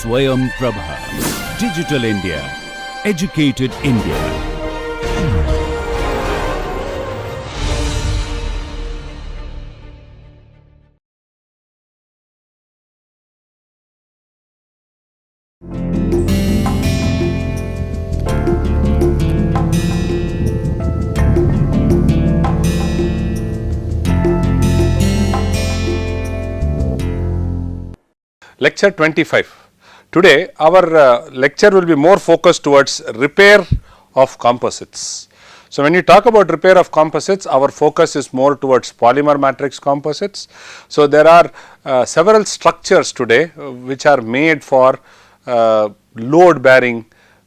Swayam Prabha. Digital India. Educated India. Lecture 25. Today our lecture will be more focused towards repair of composites. So, when you talk about repair of composites, our focus is more towards polymer matrix composites. So, there are several structures today which are made for load bearing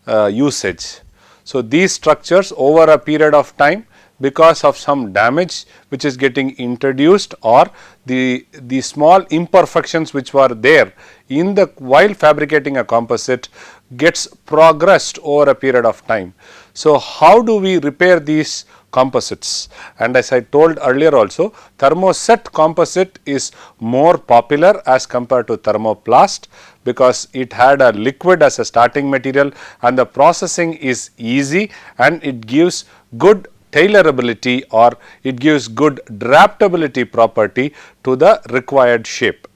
usage. So, these structures over a period of time, because of some damage which is getting introduced or the small imperfections which were there in the while fabricating a composite gets progressed over a period of time. So, how do we repair these composites? And as I told earlier also, thermoset composite is more popular as compared to thermoplast, because it had a liquid as a starting material and the processing is easy and it gives good tailorability, or it gives good drapability property to the required shape.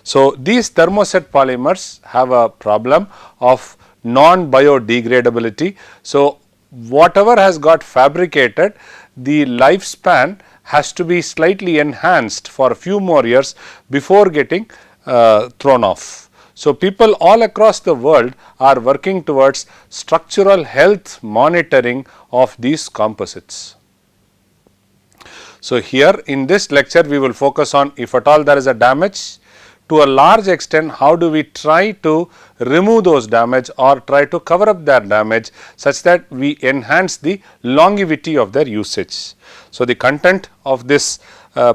So, these thermoset polymers have a problem of non-biodegradability. So, whatever has got fabricated, the lifespan has to be slightly enhanced for a few more years before getting thrown off. So, people all across the world are working towards structural health monitoring of these composites. So, here in this lecture we will focus on, if at all there is a damage, to a large extent how do we try to remove those damage or try to cover up their damage such that we enhance the longevity of their usage. So, the content of this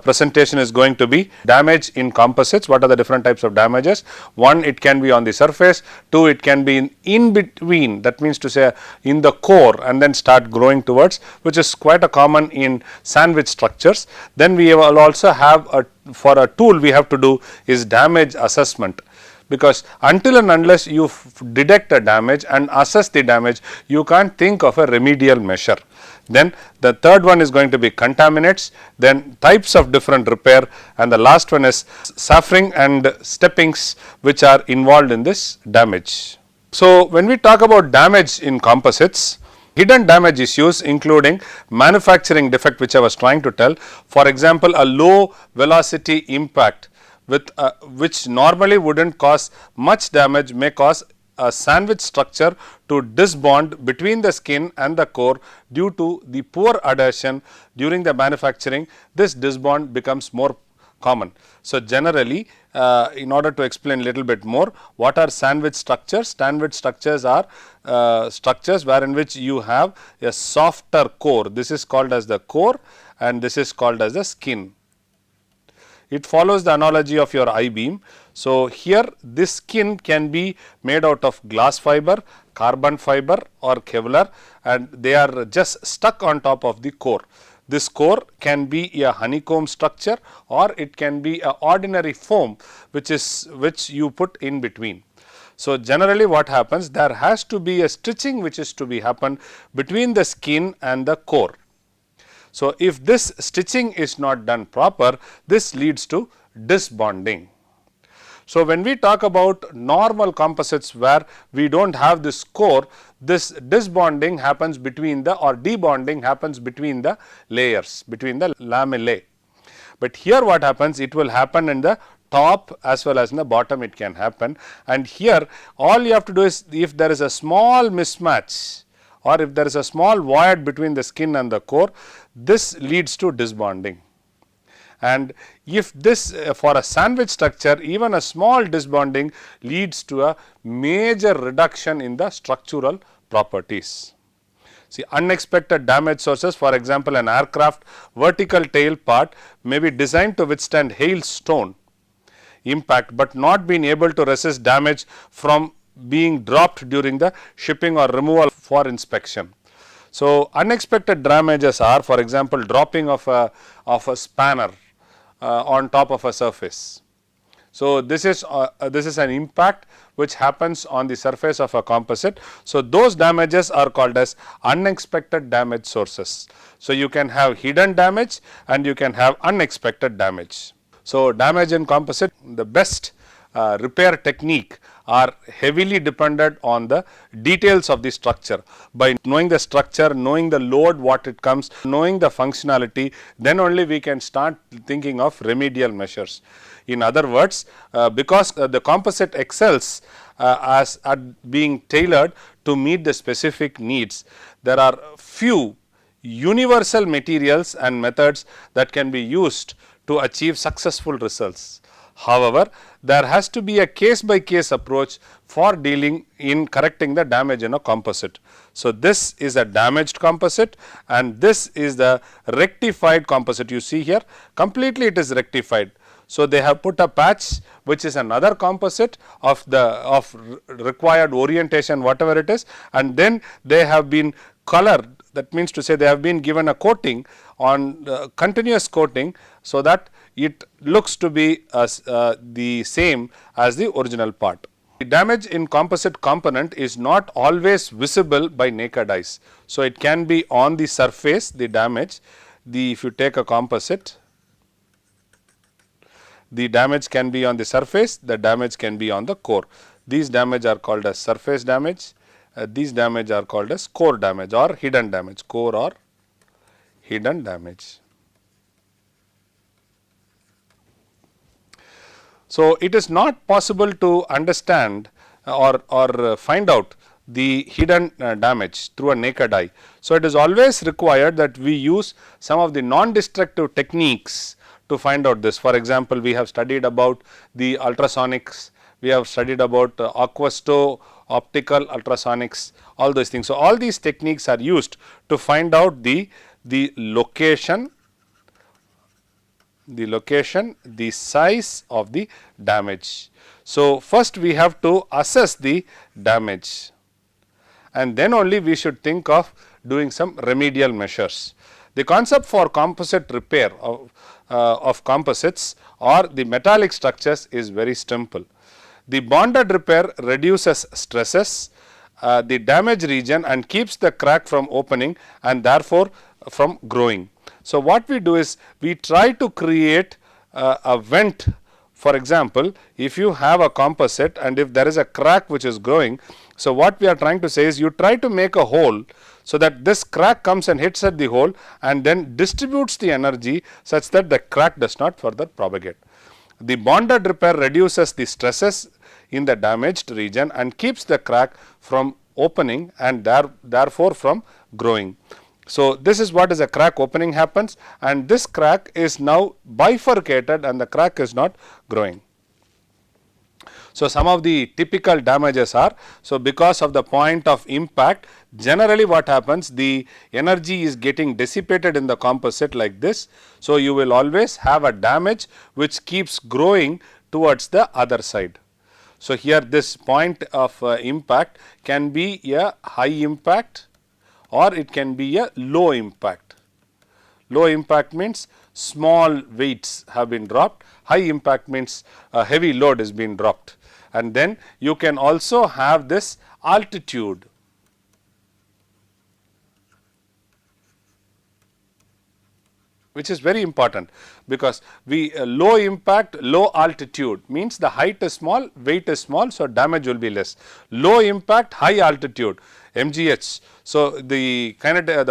presentation is going to be damage in composites. What are the different types of damages? One, it can be on the surface. Two, it can be in between, that means to say in the core and then start growing towards, which is quite a common in sandwich structures. Then we will also have for a tool we have to do is damage assessment, because until and unless you detect a damage and assess the damage, you can't think of a remedial measure. Then the third one is going to be contaminants, then types of different repair, and the last one is suffering and steppings which are involved in this damage. So, when we talk about damage in composites, hidden damage issues including manufacturing defect, which I was trying to tell. For example, a low velocity impact with which normally would not cause much damage may cause a sandwich structure to disbond between the skin and the core due to the poor adhesion during the manufacturing. This disbond becomes more common. So, generally in order to explain little bit more, what are sandwich structures? Sandwich structures are structures wherein which you have a softer core. This is called as the core and this is called as the skin. It follows the analogy of your I-beam. So, here this skin can be made out of glass fiber, carbon fiber or Kevlar, and they are just stuck on top of the core. This core can be a honeycomb structure or it can be a ordinary foam which you put in between. So, generally what happens, there has to be a stitching which is to be happen between the skin and the core. So, if this stitching is not done proper, this leads to disbonding. So, when we talk about normal composites where we do not have this core, this disbonding happens between the, or debonding happens between the layers, between the lamellae. But here what happens, it will happen in the top as well as in the bottom it can happen, and here all you have to do is, if there is a small mismatch or if there is a small void between the skin and the core, this leads to disbonding. And if this for a sandwich structure, even a small disbonding leads to a major reduction in the structural properties. See, unexpected damage sources, for example, an aircraft vertical tail part may be designed to withstand hailstone impact, but not being able to resist damage from being dropped during the shipping or removal for inspection. So, unexpected damages are, for example, dropping of a spanner on top of a surface. So, this is an impact which happens on the surface of a composite. So, those damages are called as unexpected damage sources. So, you can have hidden damage and you can have unexpected damage. So, damage in composite, the best repair technique are heavily dependent on the details of the structure. By knowing the structure, knowing the load what it comes, knowing the functionality, then only we can start thinking of remedial measures. In other words, because the composite excels as at being tailored to meet the specific needs, there are few universal materials and methods that can be used to achieve successful results. However, there has to be a case by case approach for dealing in correcting the damage in a composite. So, this is a damaged composite and this is the rectified composite. You see here completely it is rectified. So, they have put a patch which is another composite of required orientation whatever it is, and then they have been colored, that means to say they have been given a coating on continuous coating, so that it looks to be the same as the original part. The damage in composite component is not always visible by naked eyes. So, it can be on the surface, the damage. If you take a composite, the damage can be on the surface, the damage can be on the core. These damage are called as surface damage, these damage are called as core damage or hidden damage, core or hidden damage. So, it is not possible to understand or find out the hidden damage through a naked eye. So, it is always required that we use some of the non-destructive techniques to find out this. For example, we have studied about the ultrasonics, we have studied about aquasto, optical ultrasonics, all those things. So, all these techniques are used to find out the location, the size of the damage. So, first we have to assess the damage and then only we should think of doing some remedial measures. The concept for composite repair of composites or the metallic structures is very simple. The bonded repair reduces stresses, the damaged region and keeps the crack from opening and therefore from growing. So, what we do is we try to create a vent. For example, if you have a composite and if there is a crack which is growing, so what we are trying to say is you try to make a hole so that this crack comes and hits at the hole and then distributes the energy such that the crack does not further propagate. The bonded repair reduces the stresses in the damaged region and keeps the crack from opening and therefore from growing. So, this is what is a crack opening happens and this crack is now bifurcated and the crack is not growing. So, some of the typical damages are, so because of the point of impact, generally what happens, the energy is getting dissipated in the composite like this. So, you will always have a damage which keeps growing towards the other side. So, here this point of impact can be a high impact or it can be a low impact. Low impact means small weights have been dropped, high impact means a heavy load is being dropped. And then you can also have this altitude. Which is very important, because we low impact, low altitude means the height is small, weight is small, so damage will be less. Low impact, high altitude, MGH. So, the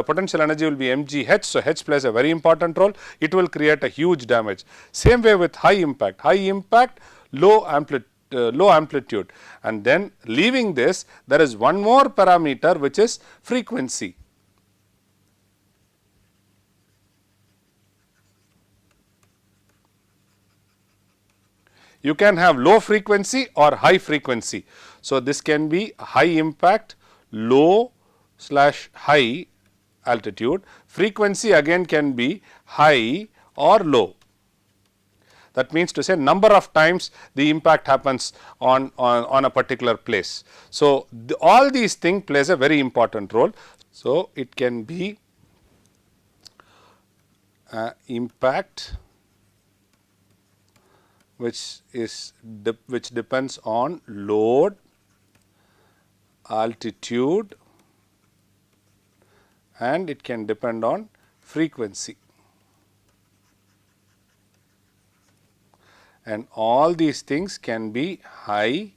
potential energy will be MGH. So, H plays a very important role. It will create a huge damage. Same way with high impact, low amplitude, and then leaving this, there is one more parameter which is frequency. You can have low frequency or high frequency. So, this can be high impact, low / high altitude. Frequency again can be high or low. That means to say number of times the impact happens on a particular place. So, all these things plays a very important role. So, it can be impact which depends on load, altitude, and it can depend on frequency. And all these things can be high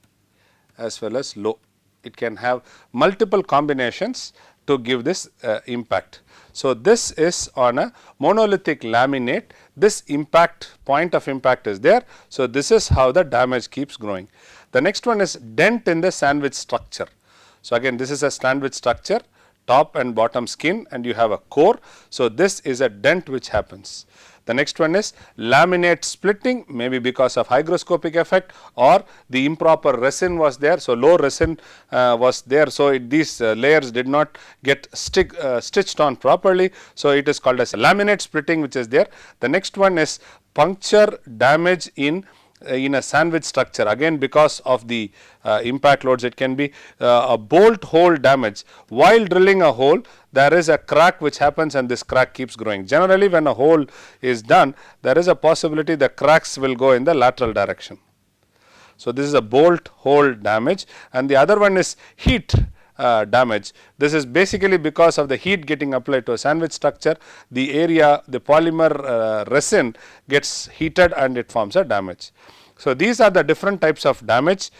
as well as low. It can have multiple combinations to give this impact. So, this is on a monolithic laminate, this impact point of impact is there. So, this is how the damage keeps growing. The next one is dent in the sandwich structure. So, again this is a sandwich structure, top and bottom skin, and you have a core. So, this is a dent which happens. The next one is laminate splitting, maybe because of hygroscopic effect or the improper resin was there. So, low resin was there. So, these layers did not get stitched on properly. So, it is called as laminate splitting which is there. The next one is puncture damage in a sandwich structure, again because of the impact loads. It can be a bolt hole damage. While drilling a hole, there is a crack which happens and this crack keeps growing. Generally, when a hole is done, there is a possibility the cracks will go in the lateral direction. So, this is a bolt hole damage, and the other one is heat damage. This is basically because of the heat getting applied to a sandwich structure, the area, the polymer resin gets heated and it forms a damage. So, these are the different types of damage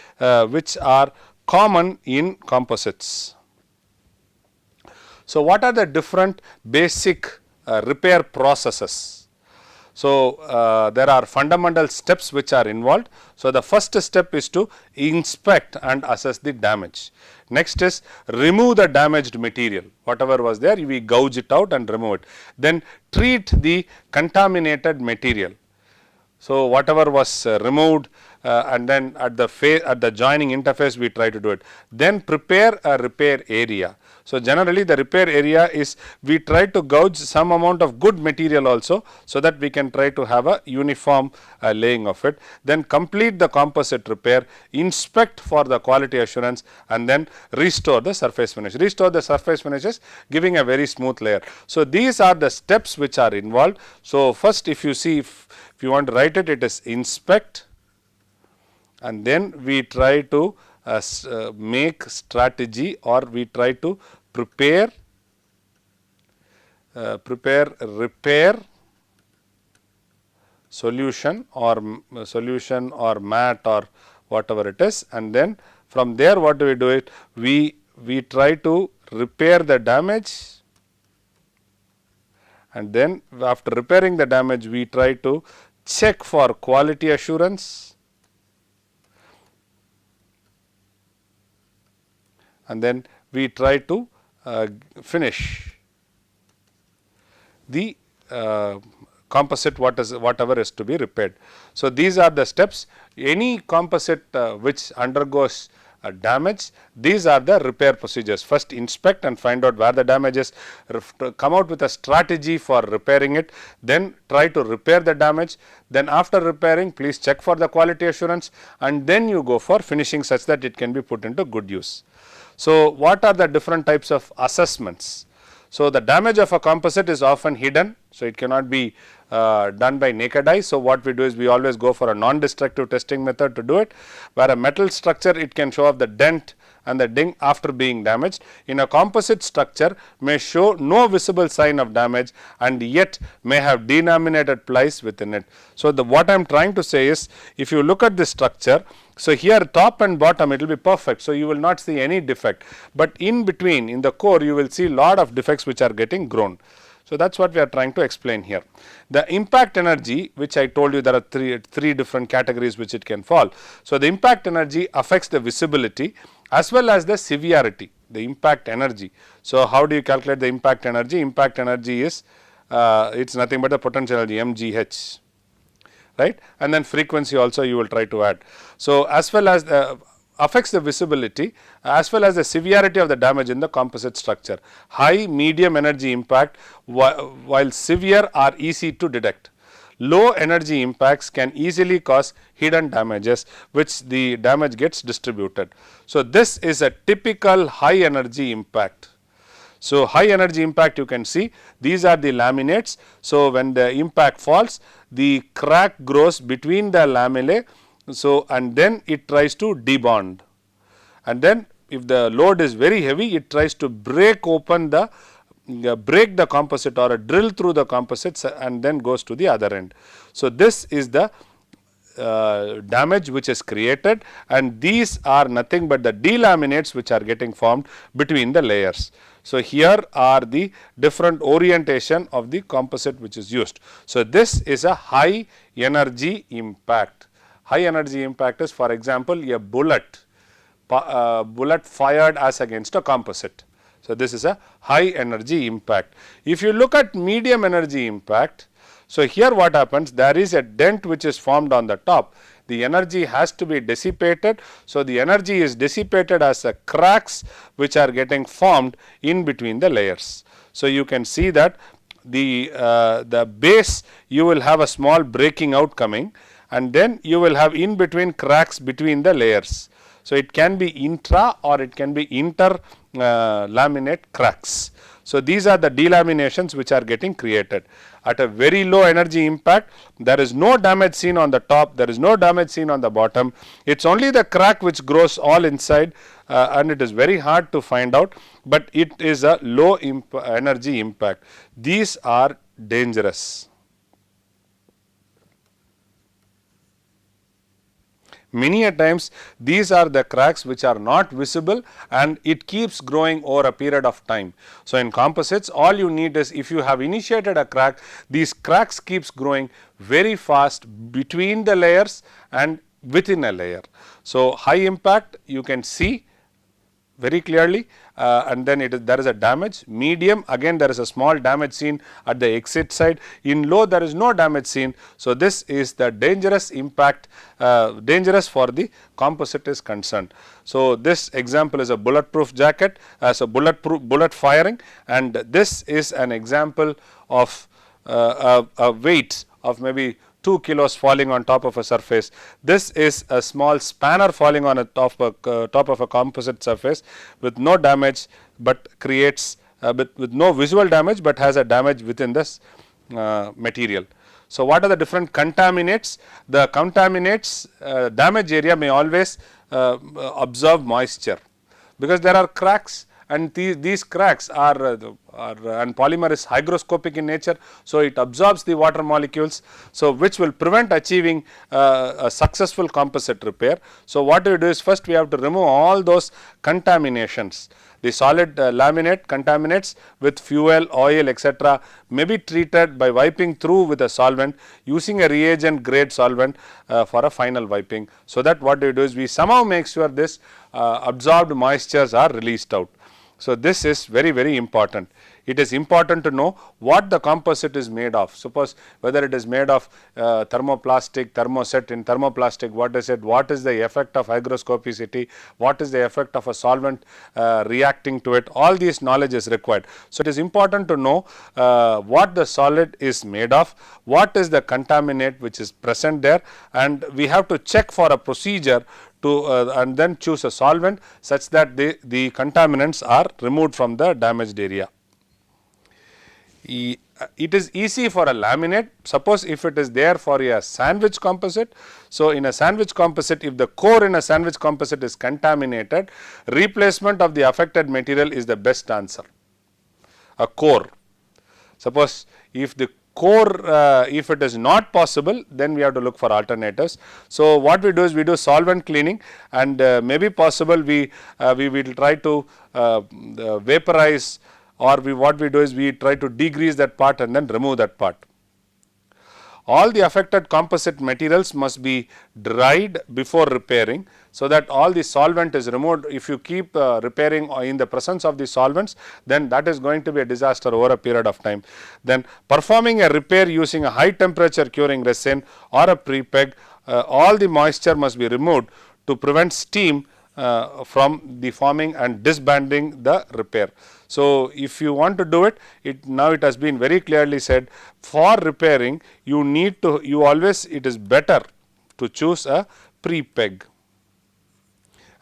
which are common in composites. So, what are the different basic repair processes? So, there are fundamental steps which are involved. So, the first step is to inspect and assess the damage. Next is remove the damaged material, whatever was there we gouge it out and remove it. Then treat the contaminated material. So, whatever was removed and then at the joining interface we try to do it. Then prepare a repair area. So, generally the repair area is we try to gouge some amount of good material also, so that we can try to have a uniform laying of it. Then complete the composite repair, inspect for the quality assurance, and then restore the surface finish. Restore the surface finishes giving a very smooth layer. So, these are the steps which are involved. So, first if you see, if you want to write it, it is inspect, and then we try to make strategy, or we try to prepare repair solution or mat or whatever it is, and then from there what do we do it? We try to repair the damage, and then after repairing the damage we try to check for quality assurance, and then we try to finish the composite whatever is to be repaired. So, these are the steps. Any composite which undergoes damage, these are the repair procedures. First inspect and find out where the damage is, come out with a strategy for repairing it, then try to repair the damage, then after repairing please check for the quality assurance, and then you go for finishing such that it can be put into good use. So, what are the different types of assessments? So, the damage of a composite is often hidden. So, it cannot be done by naked eye. So, what we do is we always go for a non-destructive testing method to do it, where a metal structure it can show up the dent and the ding after being damaged. In a composite structure may show no visible sign of damage and yet may have delaminated plies within it. So, what I am trying to say is, if you look at this structure, so here top and bottom it will be perfect. So, you will not see any defect, but in between in the core you will see lot of defects which are getting grown. So, that is what we are trying to explain here. The impact energy, which I told you there are three different categories which it can fall. So, the impact energy affects the visibility as well as the severity, the impact energy. So, how do you calculate the impact energy? Impact energy is it is nothing but the potential energy, mgh, right, and then frequency also you will try to add. So, as well as affects the visibility as well as the severity of the damage in the composite structure. High, medium energy impact, while severe are easy to detect. Low energy impacts can easily cause hidden damages, which the damage gets distributed. So, this is a typical high energy impact. So, high energy impact you can see these are the laminates. So, when the impact falls, the crack grows between the lamellae. So, and then it tries to debond, and then if the load is very heavy, it tries to break open the break the composite or a drill through the composites and then goes to the other end. So, this is the damage which is created, and these are nothing but the delaminates which are getting formed between the layers. So, here are the different orientation of the composite which is used. So, this is a high energy impact. High energy impact is, for example, a bullet fired as against a composite. So, this is a high energy impact. If you look at medium energy impact, so here what happens, there is a dent which is formed on the top, the energy has to be dissipated. So, the energy is dissipated as a cracks which are getting formed in between the layers. So, you can see that the base you will have a small breaking out coming, and then you will have in between cracks between the layers. So, it can be intra or it can be inter laminate cracks. So, these are the delaminations which are getting created. At a very low energy impact, there is no damage seen on the top, there is no damage seen on the bottom. It is only the crack which grows all inside, and it is very hard to find out, but it is a low energy impact. These are dangerous. Many a times these are the cracks which are not visible, and it keeps growing over a period of time. So, in composites all you need is, if you have initiated a crack, these cracks keeps growing very fast between the layers and within a layer. So, high impact you can see very clearly, and then there is a damage. Medium, again there is a small damage seen at the exit side. In low there is no damage seen. So, this is the dangerous impact, dangerous for the composite is concerned. So, this example is a bulletproof jacket as a bullet firing, and this is an example of a weight of maybe 2 kilos falling on top of a surface. This is a small spanner falling on a top of a composite surface with no damage, but creates with no visual damage, but has a damage within this material. So, what are the different contaminants? The contaminants damage area may always absorb moisture, because there are cracks, and these cracks are and polymer is hygroscopic in nature. So, it absorbs the water molecules, so which will prevent achieving a successful composite repair. So, what we do is, first we have to remove all those contaminations. The solid laminate contaminates with fuel, oil, etc. may be treated by wiping through with a solvent, using a reagent grade solvent for a final wiping. So, that what we do is, we somehow make sure this absorbed moistures are released out. So, this is very important. It is important to know what the composite is made of. Suppose whether it is made of thermoplastic, thermoset. In thermoplastic, what is it? What is the effect of hygroscopicity? What is the effect of a solvent reacting to it? All these knowledge is required. So, it is important to know what the solid is made of, what is the contaminant which is present there, and we have to check for a procedure to and then choose a solvent such that the contaminants are removed from the damaged area. It is easy for a laminate. Suppose if it is there for a sandwich composite. So, in a sandwich composite, if the core in a sandwich composite is contaminated, replacement of the affected material is the best answer. A core. Suppose if the core, if it is not possible, then we have to look for alternatives. So, what we do is, we do solvent cleaning, and maybe possible we will try to vaporize, or what we do is, we try to degrease that part and then remove that part. All the affected composite materials must be dried before repairing, so that all the solvent is removed. If you keep repairing in the presence of the solvents, then that is going to be a disaster over a period of time. Then performing a repair using a high temperature curing resin or a pre-peg, all the moisture must be removed to prevent steam from the forming and disbanding the repair. So, if you want to do it, now it has been very clearly said, for repairing you need to, it is better to choose a pre-peg.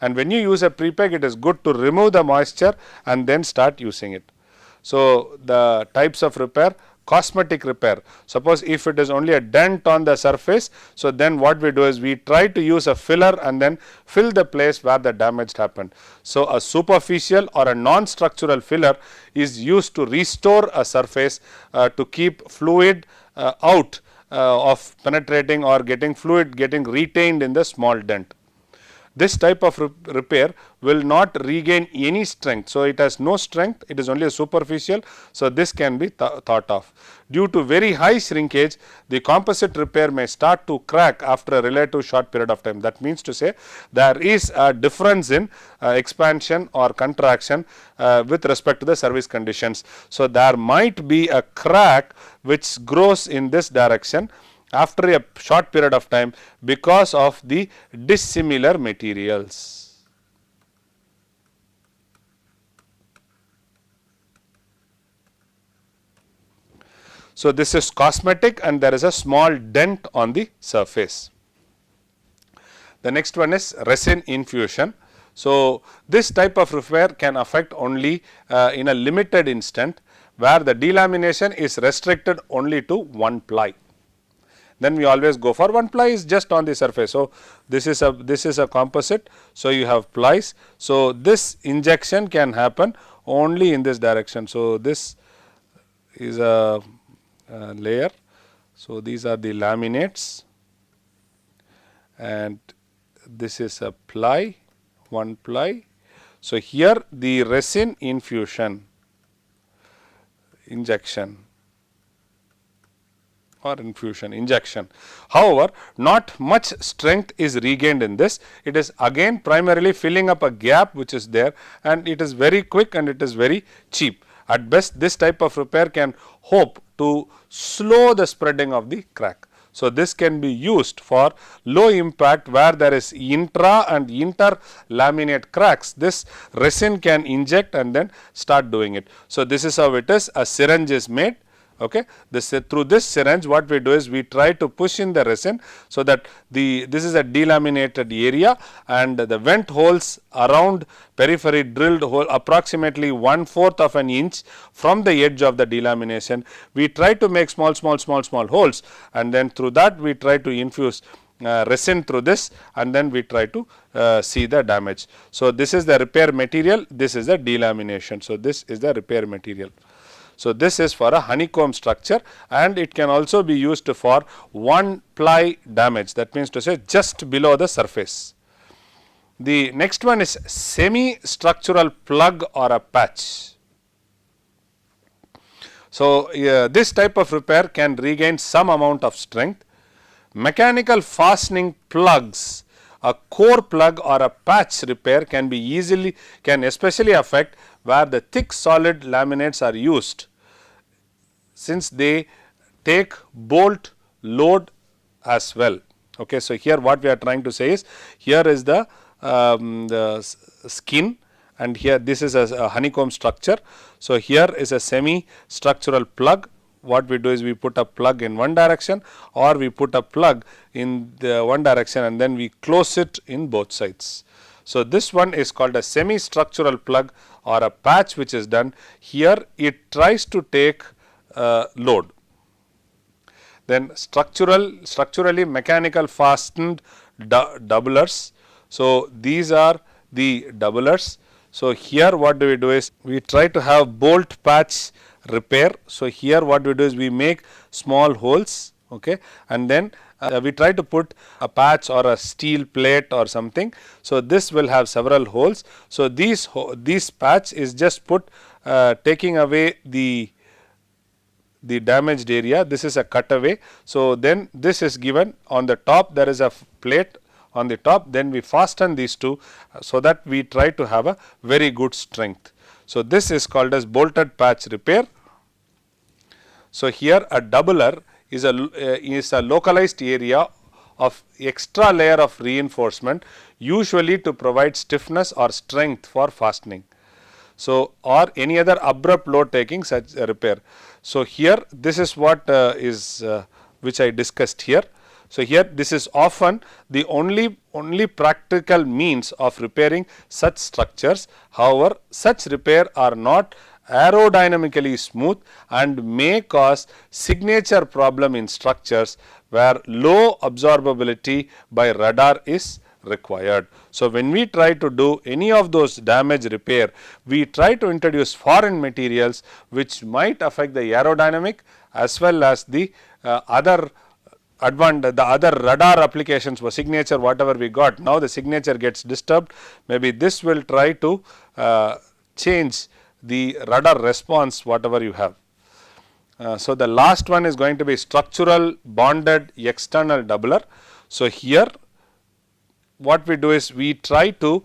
And when you use a pre-peg, it is good to remove the moisture and then start using it. So, the types of repair: cosmetic repair. Suppose if it is only a dent on the surface, so then what we do is we try to use a filler and then fill the place where the damage happened. So, a superficial or a non-structural filler is used to restore a surface to keep fluid out of penetrating or getting fluid getting retained in the small dent. This type of repair will not regain any strength. So, it has no strength, it is only a superficial. So, this can be thought of. Due to very high shrinkage, the composite repair may start to crack after a relative short period of time. That means to say, there is a difference in expansion or contraction with respect to the service conditions. So, there might be a crack which grows in this direction after a short period of time because of the dissimilar materials. So, this is cosmetic and there is a small dent on the surface. The next one is resin infusion. So, this type of repair can affect only in a limited instant where the delamination is restricted only to one ply. Then we always go for one ply is just on the surface. So, this is a composite. So, you have plies. So, this injection can happen only in this direction. So, this is a layer. So, these are the laminates and this is a ply, one ply. So, here the resin infusion injection or injection. However, not much strength is regained in this. It is again primarily filling up a gap which is there and it is very quick and it is very cheap. At best, this type of repair can hope to slow the spreading of the crack. So, this can be used for low impact where there is intra and interlaminate cracks. This resin can inject and then start doing it. So, this is how it is. A syringe is made. Okay. Through this syringe what we do is we try to push in the resin, so that this is a delaminated area and the vent holes around periphery drilled hole approximately 1/4 of an inch from the edge of the delamination. We try to make small holes and then through that we try to infuse resin through this and then we try to see the damage. So, this is the repair material, this is the delamination. So, this is the repair material. So, this is for a honeycomb structure and it can also be used for one ply damage, that means to say just below the surface. The next one is semi structural plug or a patch. So, this type of repair can regain some amount of strength. Mechanical fastening plugs, a core plug or a patch repair can especially affect where the thick solid laminates are used, since they take bolt load as well. Okay. So, here what we are trying to say is, here is the skin and here this is a honeycomb structure. So, here is a semi structural plug. What we do is we put a plug in one direction or we put a plug in the one direction and then we close it in both sides. So, this one is called a semi structural plug or a patch which is done. Here it tries to take load. Then structurally mechanical fastened doublers. So, these are the doublers. So, here what do we do is we try to have bolt patch repair. So, here what we do is we make small holes, okay, and then we try to put a patch or a steel plate or something. So, this will have several holes. So, this patch is just put taking away the damaged area. This is a cutaway. So, then this is given on the top, there is a plate on the top, then we fasten these two, so that we try to have a very good strength. So, this is called as bolted patch repair. So, here a doubler is a localized area of extra layer of reinforcement, usually to provide stiffness or strength for fastening. So, or any other abrupt load taking such a repair. So, here this is what which I discussed here. So, here this is often the only practical means of repairing such structures. However, such repair are not aerodynamically smooth and may cause signature problem in structures where low absorbability by radar is required. So, when we try to do any of those damage repair, we try to introduce foreign materials which might affect the aerodynamic as well as the other radar applications for signature whatever we got. Now, the signature gets disturbed, maybe this will try to change the radar response whatever you have. So, the last one is going to be structural bonded external doubler. So, here what we do is we try to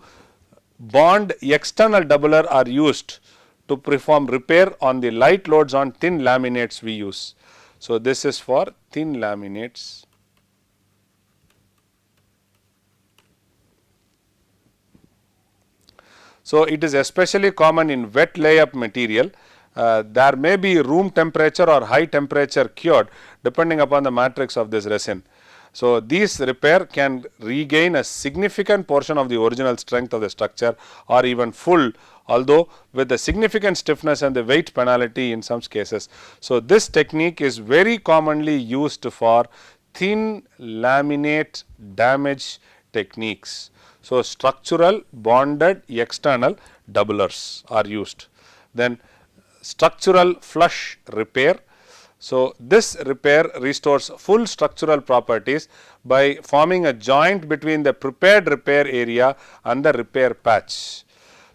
bond external doubler are used to perform repair on the light loads on thin laminates we use. So, this is for thin laminates. So, it is especially common in wet layup material. There may be room temperature or high temperature cured depending upon the matrix of this resin. So, these repair can regain a significant portion of the original strength of the structure or even full, although with the significant stiffness and the weight penalty in some cases. So, this technique is very commonly used for thin laminate damage techniques. So, structural bonded external doublers are used. Then structural flush repair. So, this repair restores full structural properties by forming a joint between the prepared repair area and the repair patch.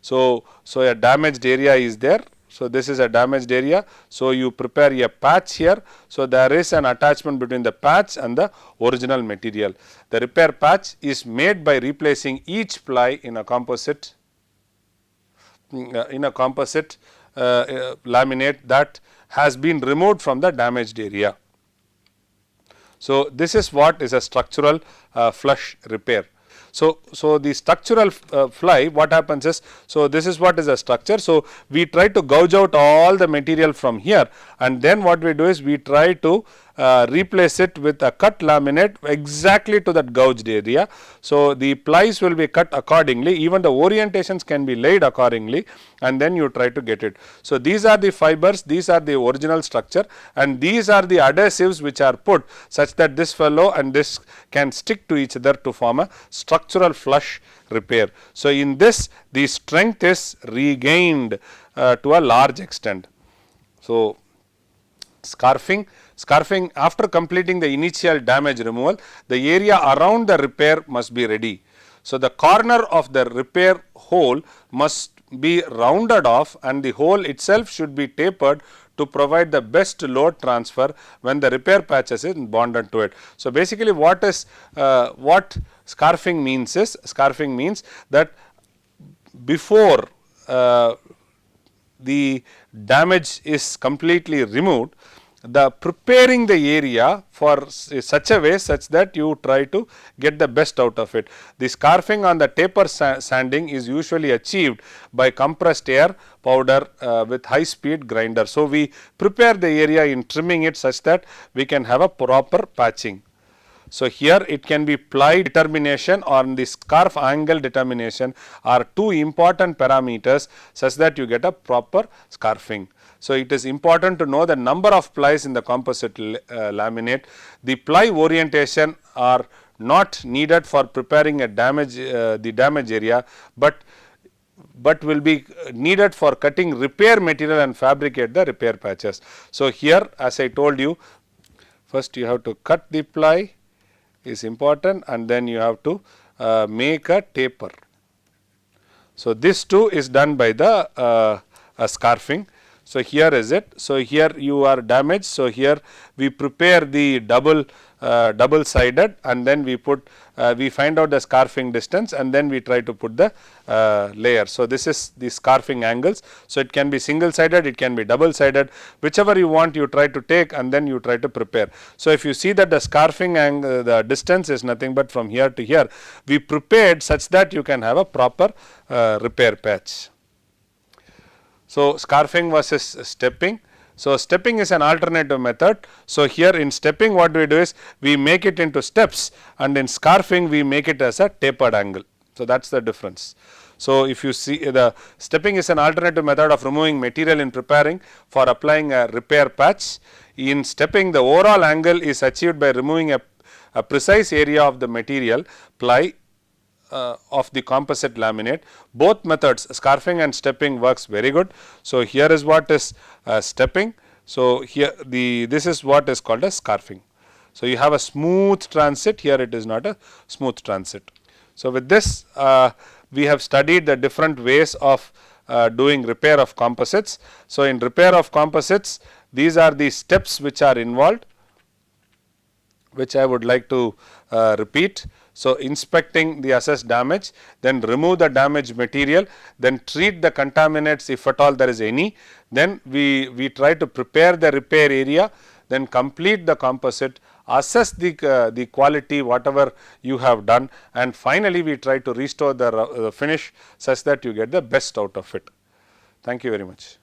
So, a damaged area is there. So, this is a damaged area. So, you prepare a patch here. So, there is an attachment between the patch and the original material. The repair patch is made by replacing each ply in a composite laminate that has been removed from the damaged area. So, this is what is a structural flush repair. So, the structural fly, what happens is, so this is what is a structure. So, we try to gouge out all the material from here, and then what we do is we try to replace it with a cut laminate exactly to that gouged area. So, the plies will be cut accordingly, even the orientations can be laid accordingly, and then you try to get it. So, these are the fibers, these are the original structure, and these are the adhesives which are put such that this fellow and this can stick to each other to form a structural flush repair. So, in this the strength is regained to a large extent. So, scarfing after completing the initial damage removal, the area around the repair must be ready. So, the corner of the repair hole must be rounded off and the hole itself should be tapered to provide the best load transfer when the repair patches is bonded to it. So, basically what scarfing means is, scarfing means that before the damage is completely removed, the preparing the area for such a way such that you try to get the best out of it. The scarfing on the taper sanding is usually achieved by compressed air powder with high speed grinder. So, we prepare the area in trimming it such that we can have a proper patching. So, here it can be ply determination or the scarf angle determination are two important parameters such that you get a proper scarfing. So, it is important to know the number of plies in the composite laminate. The ply orientation are not needed for preparing a the damage area, but will be needed for cutting repair material and fabricate the repair patches. So, here as I told you, first you have to cut the ply is important, and then you have to make a taper. So, this too is done by the scarfing. So, here is it. So, here you are damaged. So, here we prepare the double sided, and then we put we find out the scarfing distance, and then we try to put the layer. So, this is the scarfing angles. So, it can be single sided, it can be double sided, whichever you want you try to take, and then you try to prepare. So, if you see that the scarfing angle, the distance is nothing but from here to here, we prepared such that you can have a proper repair patch. So, scarfing versus stepping. So, stepping is an alternative method. So, here in stepping what we do is we make it into steps, and in scarfing we make it as a tapered angle. So, that is the difference. So, if you see the stepping is an alternative method of removing material in preparing for applying a repair patch. In stepping, the overall angle is achieved by removing a precise area of the material ply of the composite laminate. Both methods, scarfing and stepping, works very good. So, here is what is stepping. So, here this is what is called as scarfing. So, you have a smooth transit, here it is not a smooth transit. So, with this we have studied the different ways of doing repair of composites. So, in repair of composites, these are the steps which are involved, which I would like to repeat. So, inspecting the assessed damage, then remove the damaged material, then treat the contaminants if at all there is any, then we try to prepare the repair area, then complete the composite, assess the quality whatever you have done, and finally, we try to restore the finish such that you get the best out of it. Thank you very much.